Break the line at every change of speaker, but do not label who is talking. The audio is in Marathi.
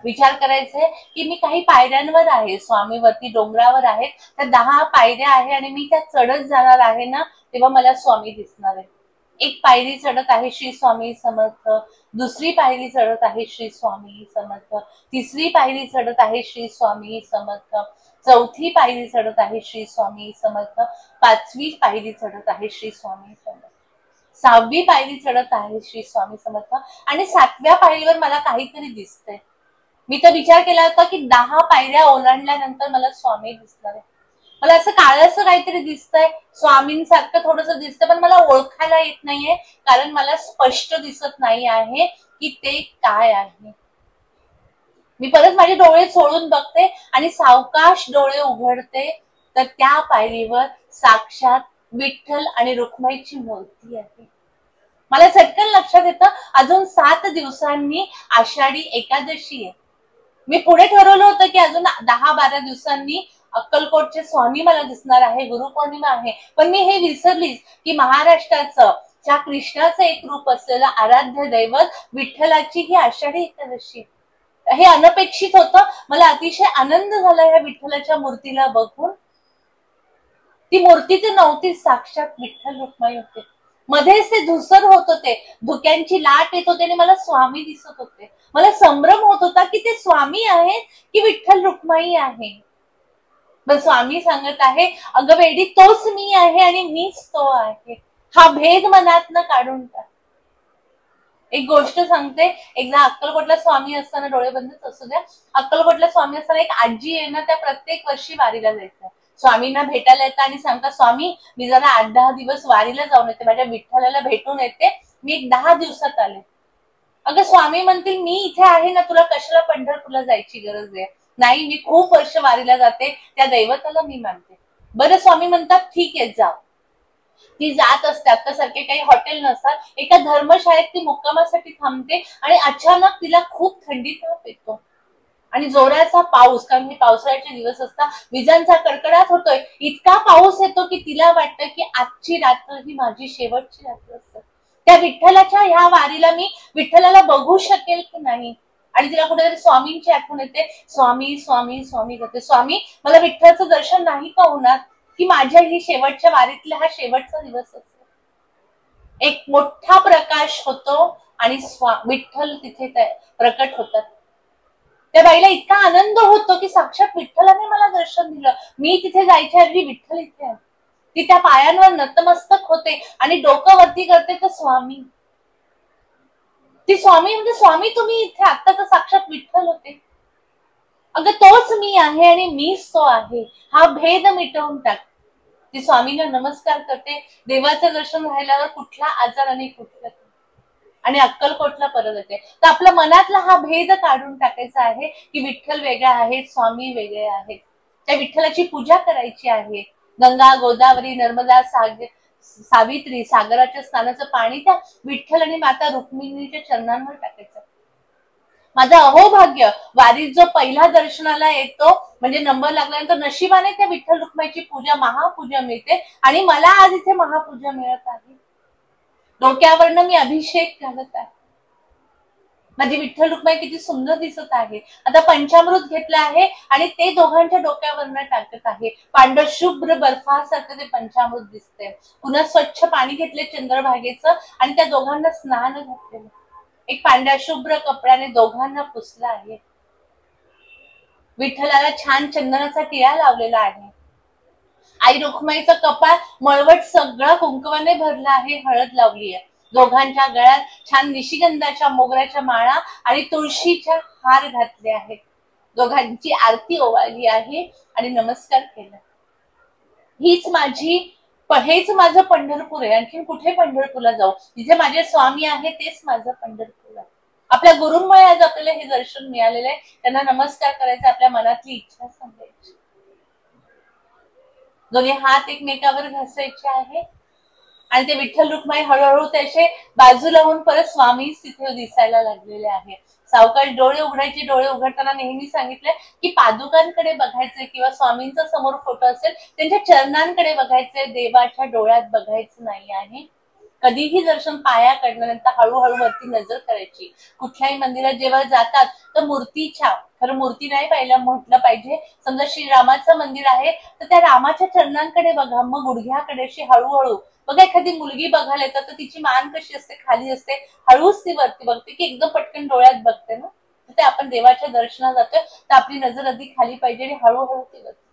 विचार करायचा आहे की मी काही पायऱ्यांवर आहे, स्वामी वरती डोंगरावर आहेत, त्या 10 पायऱ्या आहे आणि मी त्या चढत जाणार आहे ना, तेव्हा मला स्वामी दिसणार आहे. एक पायरी चढत आहे श्री स्वामी समर्थ, दुसरी पायरी चढत आहे श्री स्वामी समर्थ, तिसरी पायरी चढत आहे श्री स्वामी समर्थ, चौथी पायरी चढत आहे श्री स्वामी समर्थ, पाचवी पायरी चढत आहे श्री स्वामी समर्थ, 6वी पायरी चढत आहे श्री स्वामी समर्थ आणि 7व्या पायरीवर मला काहीतरी दिसतंय. मी तर विचार केला होता की 10 पायऱ्या ओलांडल्यानंतर मला स्वामी दिसणार आहे. मला असं काळसं काहीतरी दिसतंय, स्वामींसारखं थोडंसं दिसतंय, पण मला ओळखायला येत नाहीये कारण मला स्पष्ट दिसत नाही आहे की ते काय आहे. मी परत माझे डोळे सोडून बघते आणि सावकाश डोळे उघडते तर त्या पायरीवर साक्षात विठ्ठल आणि रुक्माईची मूर्ती आहे. मला चटकन लक्षात येतं अजून 7 दिवसांनी आषाढी एकादशी आहे. मी पुढे ठरवलं होतं की अजून 10-12 दिवसांनी अक्कलकोटचे स्वामी मला दिसणार आहे, गुरुपौर्णिमा आहे. पण मी हे विसरलीच की महाराष्ट्राचं त्या कृष्णाचं एक रूप असलेलं आराध्य दैवत विठ्ठलाची ही आषाढी एकादशी. हे अनपेक्षित होतं. मला अतिशय आनंद झाला या विठ्ठलाच्या मूर्तीला बघून. ती मूर्ती तर नव्हती, साक्षात विठ्ठल रुक्माई होते. मध्येच ते धुसर होत होते, धुक्यांची लाट येत होते आणि मला स्वामी दिसत होते. मला संभ्रम होत होता की ते स्वामी आहेत की विठ्ठल रुक्माई आहे. पण स्वामी सांगत आहे, अगं वेडी तोच मी आहे आणि मीच तो आहे. हा भेद मनातनं काढून टाक. एक गोष्ट सांगते, एकदा अक्कलकोटला स्वामी असताना, डोळे बंदच असू द्या, अक्कलकोटला स्वामी असताना एक आजी आहे ना, त्या प्रत्येक वर्षी वारीला जायच्या. स्वामींना भेटायला येतात आणि सांगतात, स्वामी मी जरा 8-10 दिवस वारीला जाऊन येते, माझ्या विठ्ठलाला भेटून येते, मी एक 10 दिवसात आले. अगं स्वामी म्हणतील, मी इथे आहे ना, तुला कशाला पंढरपूरला जायची गरज आहे. नाही, मी खूप वर्ष वारीला जाते, त्या दैवताला मी मानते. बरं स्वामी म्हणतात, ठीक आहे जा. ती जात असते, आतासारखे काही हॉटेल नसतात, एका धर्मशाळेत ती मुक्कामासाठी थांबते आणि अचानक तिला खूप थंडी ताप येतो आणि जोराचा पाऊस, कारण हे पावसाळ्याचे दिवस असतात, विजांचा कडकडाट होतोय. इतका पाऊस येतो की तिला वाटतं की आजची रात्र ही माझी शेवटची रात्र असते. त्या विठ्ठलाच्या ह्या वारीला मी विठ्ठलाला बघू शकेल की नाही, आणि तिला कुठेतरी स्वामींची आठवण येते. स्वामी स्वामी स्वामी करते, स्वामी मला विठ्ठलाचं दर्शन नाही का होणार, की माझ्या ही शेवटच्या वारीतला हा शेवटचा दिवस असतो. एक मोठा प्रकाश होतो आणि विठ्ठल तिथे प्रकट होतात. त्या बाईला इतका आनंद होतो की साक्षात विठ्ठलाने मला दर्शन दिलं, मी तिथे जायच्या ऐवजी विठ्ठल इथे आहे. ती त्या पायांवर नतमस्तक होते आणि डोकं वरती करते तर स्वामी. ती स्वामी म्हणजे, स्वामी तुम्ही इथे, आता तर साक्षात विठ्ठल होते. अगं तोच मी आहे आणि मीच तो आहे, हा भेद मिटवून टाक. ती स्वामींना नमस्कार करते. देवाचं दर्शन राहिल्यावर कुठला आजार आणि कुठला, आणि अक्कलकोटला परत येते. तर आपल्या मनातला हा भेद काढून टाकायचा आहे की विठ्ठल वेगळा आहे, स्वामी वेगळे आहेत. त्या विठ्ठलाची पूजा करायची आहे. गंगा, गोदावरी, नर्मदा, सावित्री, सागराच्या स्नानाचं पाणी त्या विठ्ठल आणि माता रुक्मिणीच्या चरणांवर टाकायचं. माझं अहोभाग्य, वारीत जो पहिला दर्शनाला येतो म्हणजे नंबर लागल्यानंतर नशिबाने त्या विठ्ठल रुक्माईची पूजा, महापूजा मिळते आणि मला आज इथे महापूजा मिळत आहे. डोक्यावरनं मी अभिषेक घालत आहे. माझी विठ्ठल रुक्माई किती सुंदर दिसत आहे. आता पंचामृत घेतलं आहे आणि ते दोघांच्या डोक्यावरनं टाकत आहे. पांढरशुभ्र बर्फासारखं ते पंचामृत दिसते. पुन्हा स्वच्छ पाणी घेतले चंद्रभागेचं आणि त्या दोघांना स्नान घातलेलं. एक पांढऱ्या शुभ्र कपड्याने दोघांना पुसला आहे. विठ्ठलाला छान चंदनाचा टिळा लावलेला आहे. आई रुक्माईचं कपाळ मळवट सगळं कुंकवाने भरलं आहे, हळद लावली आहे. दोघांच्या गळ्यात छान निशिगंधाच्या, मोगऱ्याच्या माळा आणि तुळशीच्या हार घातले आहेत. दोघांची आरती ओवाळली आहे आणि नमस्कार केला. हेच माझं पंढरपूर आहे. आणखी कुठे पंढरपूरला जाऊ, जिथे माझे स्वामी आहे तेच माझं पंढरपूर आहे. आपल्या गुरुंमुळे आज आपल्याला हे दर्शन मिळालेलं आहे. त्यांना नमस्कार करायचा, आपल्या मनातली इच्छा सांगायची, दोन्ही हात एकमेकावर घासायचे आहे आणि ते विठ्ठल रुक्माई हळूहळू त्याचे बाजूला होऊन परत स्वामी तिथे दिसायला लागलेले आहे. सावकाश डोळे उघडायचे. डोळे उघडताना नेहमी सांगितलंय की पादुकांकडे बघायचे किंवा स्वामींचा समोर फोटो असेल त्यांच्या चरणांकडे बघायचे, देवाच्या डोळ्यात बघायचं नाही आहे. कधीही दर्शन पायाकडनं नंतर हळूहळू वरती नजर करायची. कुठल्याही मंदिरात जेव्हा जातात तर मूर्तीच्या, खरं मूर्ती नाही पाहिलं म्हटलं पाहिजे. समजा श्रीरामाचं मंदिर आहे तर त्या रामाच्या चरणांकडे बघा, मग गुडघ्याकडे अशी हळूहळू बघा. एखादी मुलगी बघायला येतात तर तिची मान कशी असते, खाली असते, हळूच ती वरती बघते की एकदम पटकन डोळ्यात बघते ना. ते आपण देवाच्या दर्शनात जातोय तर आपली नजर आधी खाली पाहिजे आणि हळूहळू ती वरती